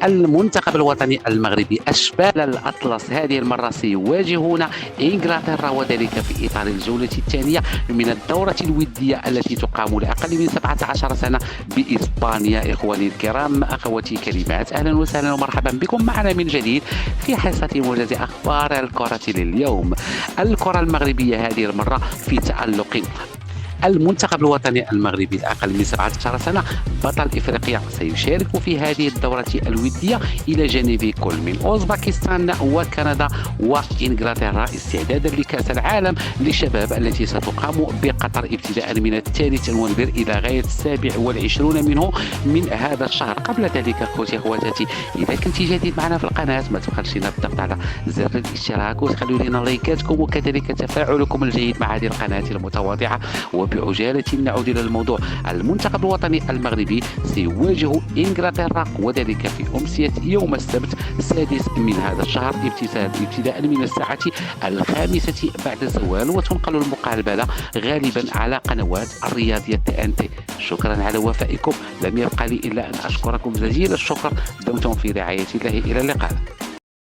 المنتخب الوطني المغربي أشبال الأطلس هذه المرة سيواجهون إنجلترا، وذلك في إطار الجولة الثانية من الدورة الودية التي تقام لأقل من 17 سنة بإسبانيا. إخواني الكرام، أخواتي الكريمات، أهلا وسهلا ومرحبا بكم معنا من جديد في حصة موجز أخبار الكرة لليوم. الكرة المغربية هذه المرة في تألق المنتخب الوطني المغربي الأقل من 17 سنة بطل إفريقيا سيشارك في هذه الدورة الودية إلى جانب كل من أوزبكستان وكندا وإنجلترا، استعدادا لكأس العالم للشباب التي ستقام بقطر ابتداء من 3 نوفمبر إلى غاية 27 منه من هذا الشهر. قبل ذلك أخواتي إذا كنت جديد معنا في القناة ما تبخلش الضغط على زر الاشتراك وتخلوا لنا لايكاتكم وكذلك تفاعلكم الجيد مع هذه القناة المتواضعة. وبعجالة نعود إلى الموضوع. المنتخب الوطني المغربي سيواجه إنجلترا وذلك في أمسية يوم السبت 6 من هذا الشهر ابتداء من الساعة 5 بعد الزوال، وتنقل المقابلة غالبا على قنوات الرياضية TNT. شكرا على وفائكم، لم يبقى لي إلا أن أشكركم جزيل الشكر. دمتم في رعاية الله، إلى اللقاء.